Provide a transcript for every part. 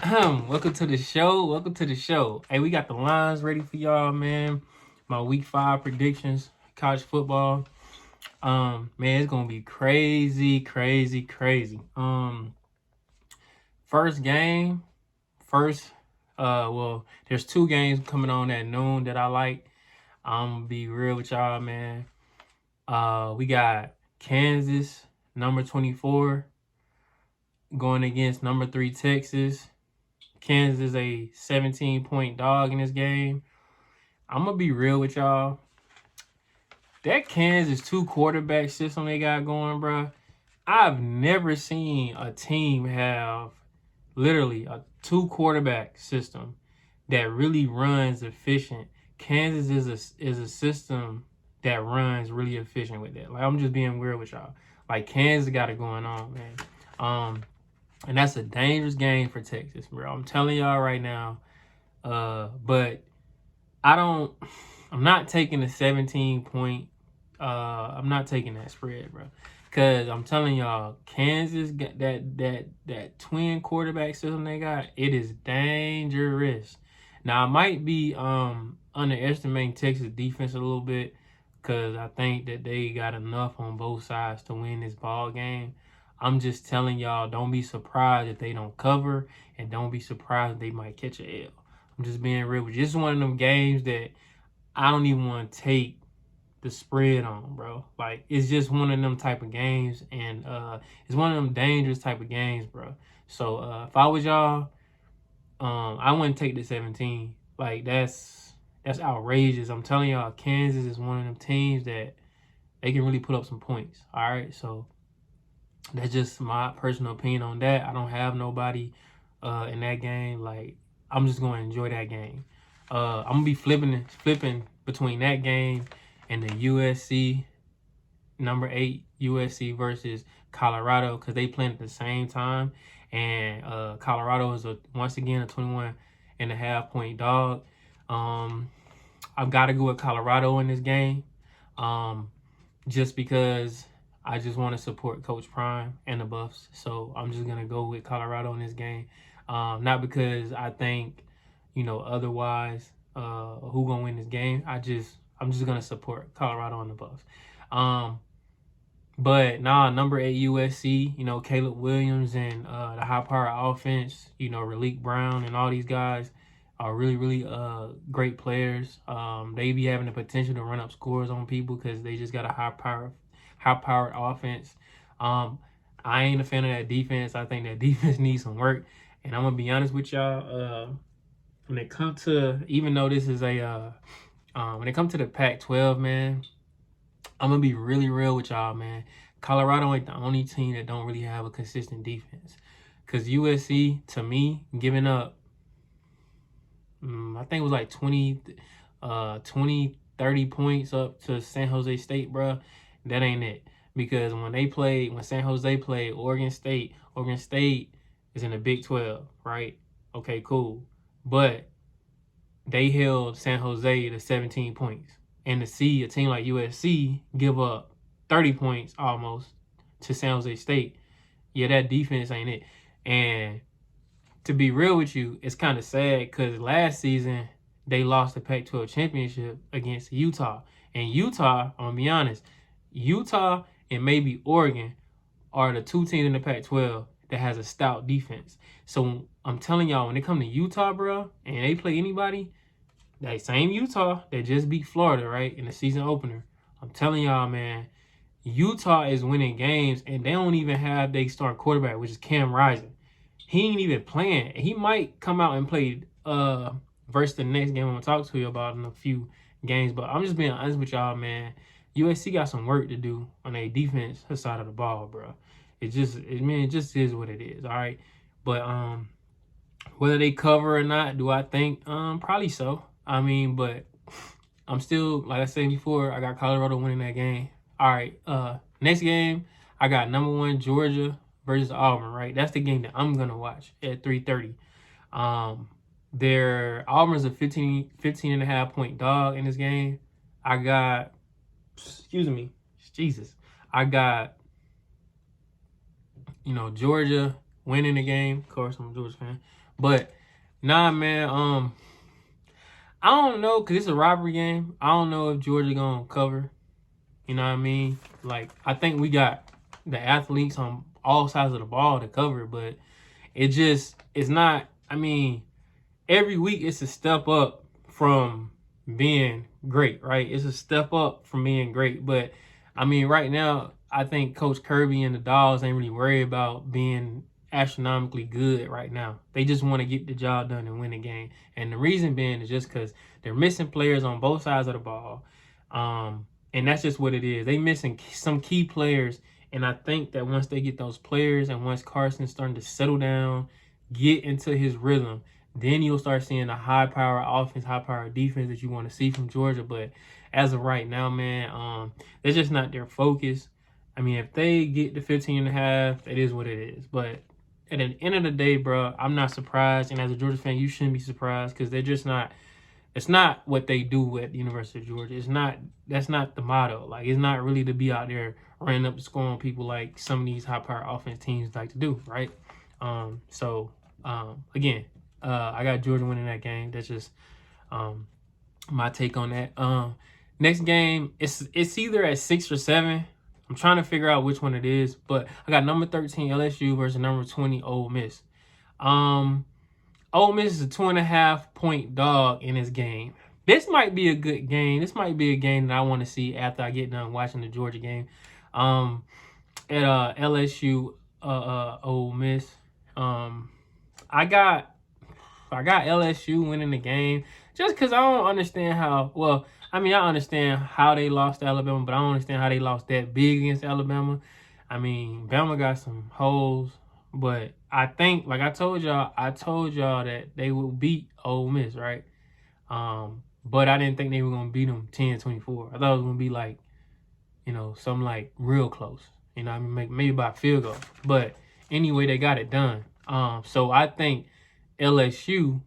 Welcome to the show. Welcome to the show. Hey, we got the lines ready for y'all, man. My week 5 predictions, college football. Man, it's gonna be crazy, crazy, crazy. First game, first. Well, there's 2 games coming on at noon that I like. I'm gonna be real with y'all, man. We got Kansas, number 24, going against number 3 Texas. Kansas is a 17-point dog in this game. I'm going to be real with y'all. That Kansas 2-quarterback system they got going, bro, I've never seen a team have literally a 2-quarterback system that really runs efficient. Kansas is a system that runs really efficient with that. Like, I'm just being weird with y'all. Like, Kansas got it going on, man. And that's a dangerous game for Texas, bro. I'm telling y'all right now. But I'm not taking the 17 point. I'm not taking that spread, bro. Cause I'm telling y'all, Kansas got that twin quarterback system they got. It is dangerous. Now I might be underestimating Texas defense a little bit, cause I think that they got enough on both sides to win this ball game. I'm just telling y'all, don't be surprised if they don't cover, and don't be surprised if they might catch a L. I'm just being real with you. This is one of them games that I don't even want to take the spread on, bro. Like, it's just one of them type of games, and it's one of them dangerous type of games, bro. So if I was y'all, I wouldn't take the 17. Like, that's outrageous. I'm telling y'all, Kansas is one of them teams that they can really put up some points. All right, so that's just my personal opinion on that. I don't have nobody in that game. Like, I'm just going to enjoy that game. I'm going to be flipping between that game and the USC, number 8 USC versus Colorado, because they playing at the same time. And Colorado is, once again, a 21.5 point dog. I've got to go with Colorado in this game, just because I just want to support Coach Prime and the Buffs. So I'm just going to go with Colorado in this game. Not because I think, otherwise, who going to win this game. I'm just going to support Colorado and the Buffs. But number 8 USC, Caleb Williams and the high-power offense, Raleek Brown and all these guys are really, really great players. They be having the potential to run up scores on people because they just got a high-powered offense. I ain't a fan of that defense. I think that defense needs some work. And I'm going to be honest with y'all, when it comes to, even though this is when it comes to the Pac-12, man, I'm going to be really real with y'all, man. Colorado ain't the only team that don't really have a consistent defense. Because USC, to me, giving up, I think it was like 20, 30 points up to San Jose State, bro. That ain't it. Because when San Jose played Oregon State is in the Big 12, right? Okay, cool. But they held San Jose to 17 points. And to see a team like USC give up 30 points almost to San Jose State, yeah, that defense ain't it. And to be real with you, it's kind of sad because last season they lost the Pac-12 championship against Utah. And Utah, I'm going to be honest, Utah and maybe Oregon are the 2 teams in the Pac-12 that has a stout defense. So I'm telling y'all, when it comes to Utah, bro, and they play anybody, that same Utah that just beat Florida, right, in the season opener, I'm telling y'all, man, Utah is winning games, and they don't even have their starting quarterback, which is Cam Rising. He ain't even playing. He might come out and play versus the next game I'm going to talk to you about in a few games, but I'm just being honest with y'all, man. USC got some work to do on their defense side of the ball, bro. It just is what it is, all right? But whether they cover or not, do I think? Probably so. I mean, but I'm still, like I said before, I got Colorado winning that game. All right, next game, I got number 1 Georgia versus Auburn, right? That's the game that I'm going to watch at 3:30. Auburn's a 15.5 point dog in this game. I got Georgia winning the game. Of course, I'm a Georgia fan. But nah, man. I don't know because it's a rivalry game. I don't know if Georgia gonna cover. You know what I mean? Like I think we got the athletes on all sides of the ball to cover, but it's not. I mean, every week it's a step up from being great, right? It's a step up from being great. But I mean, right now, I think Coach Kirby and the Dogs ain't really worried about being astronomically good right now. They just want to get the job done and win the game. And the reason being is just because they're missing players on both sides of the ball. And that's just what it is. They missing some key players. And I think that once they get those players and once Carson's starting to settle down, get into his rhythm, then you'll start seeing the high power offense, high power defense that you want to see from Georgia. But as of right now, man, that's just not their focus. I mean, if they get the 15.5, it is what it is. But at the end of the day, bro, I'm not surprised. And as a Georgia fan, you shouldn't be surprised because they're just not. It's not what they do at the University of Georgia. It's not. That's not the motto. Like, it's not really to be out there running up the score on people like some of these high power offense teams like to do, right? Again, I got Georgia winning that game. That's just my take on that. Next game, it's either at 6 or 7. I'm trying to figure out which one it is, but I got number 13 LSU versus number 20 Ole Miss. Ole Miss is a 2.5 point dog in this game. This might be a good game. This might be a game that I want to see after I get done watching the Georgia game. At LSU Ole Miss. I got LSU winning the game just because I don't understand how. Well, I mean, I understand how they lost to Alabama, but I don't understand how they lost that big against Alabama. I mean, Bama got some holes, but I think, like I told y'all that they would beat Ole Miss, right? But I didn't think they were gonna beat them 10-24. I thought it was gonna be like, something like real close. I mean, maybe by a field goal. But anyway, they got it done. So I think LSU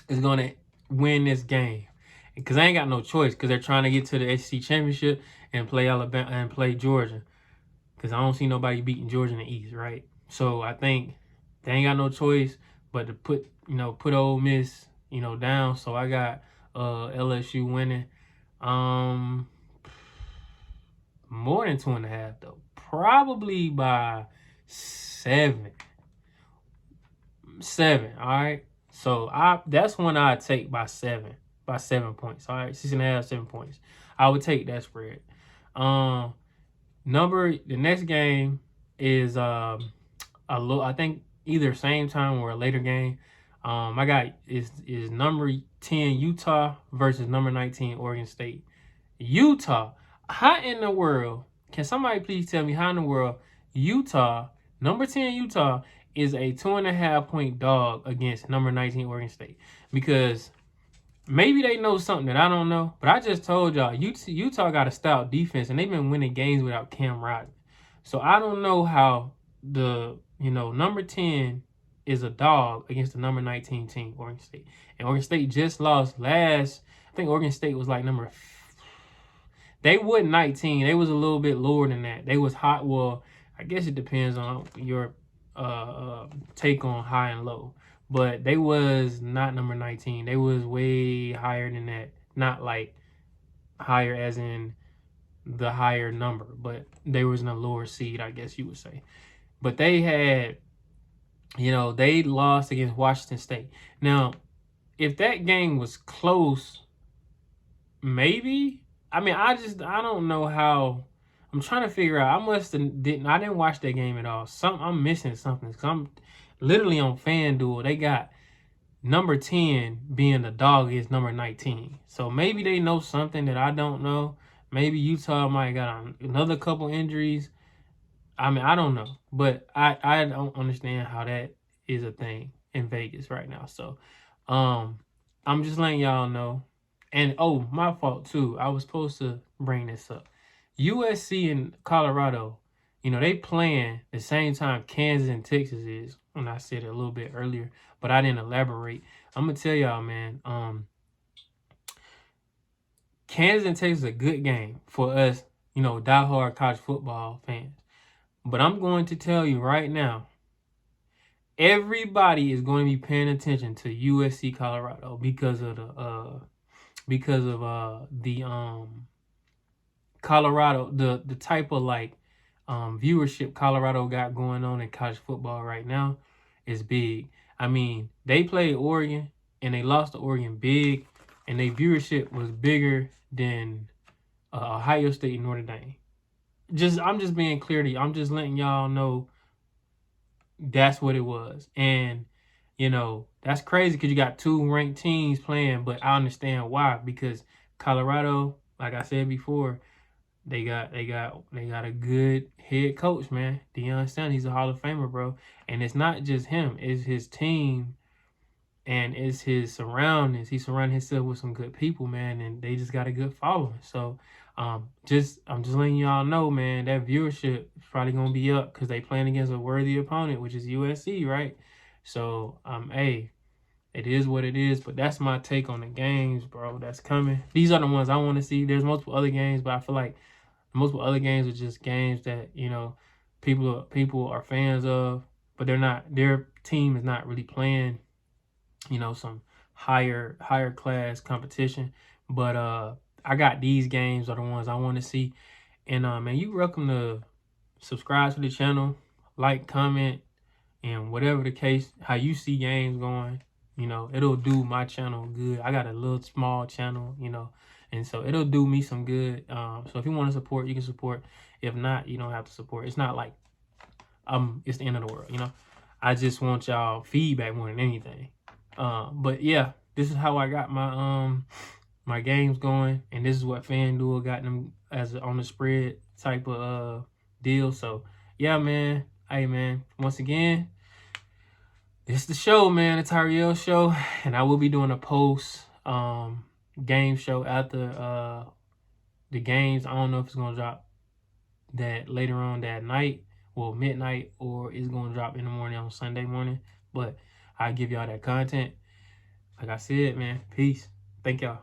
is going to win this game because I ain't got no choice because they're trying to get to the SEC championship and play Alabama and play Georgia because I don't see nobody beating Georgia in the East, right? So I think they ain't got no choice but to put Ole Miss, down. So I got LSU winning. More than 2.5 though, probably by 7. All right. So that's one I'd take by 7 points. All right, 6.5, 7 points. I would take that spread. The next game is I think either same time or a later game. I got is number 10 Utah versus number 19 Oregon State. Utah, how in the world can somebody please tell me how in the world Utah, number 10 Utah, is a 2.5 point dog against number 19 Oregon State? Because maybe they know something that I don't know, but I just told y'all Utah got a stout defense and they've been winning games without Cam Rodgers. So I don't know how the number 10 is a dog against the number 19 team, Oregon State. And Oregon State just lost last. I think Oregon State was like number. They wasn't 19. They was a little bit lower than that. They was hot. Well, I guess it depends on your take on high and low. But they was not number 19. They was way higher than that. Not like higher as in the higher number, but they was in a lower seed, I guess you would say. But they had, they lost against Washington State. Now, if that game was close, maybe. I mean, I don't know how. I'm trying to figure out. I didn't watch that game at all. I'm missing something because I'm literally on FanDuel. They got number 10 being the dog is number 19. So maybe they know something that I don't know. Maybe Utah might got another couple injuries. I mean, I don't know. But I don't understand how that is a thing in Vegas right now. So I'm just letting y'all know. And, my fault, too. I was supposed to bring this up. USC and Colorado, they playing the same time Kansas and Texas is. And I said it a little bit earlier, but I didn't elaborate. I'm going to tell y'all, man, Kansas and Texas is a good game for us, diehard college football fans. But I'm going to tell you right now, everybody is going to be paying attention to USC Colorado because of the Colorado, the type of like viewership Colorado got going on in college football right now is big. I mean, they played Oregon and they lost to Oregon big, and their viewership was bigger than Ohio State and Notre Dame. I'm just being clear to you. I'm just letting y'all know that's what it was. And that's crazy because you got two ranked teams playing, but I understand why, because Colorado, like I said before, they got a good head coach, man. Deion Sanders, he's a Hall of Famer, bro. And it's not just him, it's his team and it's his surroundings. He surrounded himself with some good people, man, and they just got a good following. So I'm just letting y'all know, man, that viewership is probably gonna be up because they playing against a worthy opponent, which is USC, right? So hey, it is what it is, but that's my take on the games, bro. That's coming. These are the ones I want to see. There's multiple other games, but I feel like multiple other games are just games that people are fans of, but their team is not really playing some higher class competition. But I got these games are the ones I want to see. And man, you welcome to subscribe to the channel, like, comment, and whatever the case, how you see games going, it'll do my channel good. I got a little small channel, and so it'll do me some good. So if you want to support, you can support. If not, you don't have to support. It's not like it's the end of the world, I just want y'all feedback more than anything. But yeah, this is how I got my my games going, and this is what FanDuel got them as on the spread type of deal. So yeah, man. Hey, man. Once again, it's the show, man. The Tyriel show, and I will be doing a post game show after the games. I don't know if it's gonna drop that later on that night, well, midnight, or it's gonna drop in the morning on Sunday morning. But I give y'all that content. Like I said, man. Peace. Thank y'all.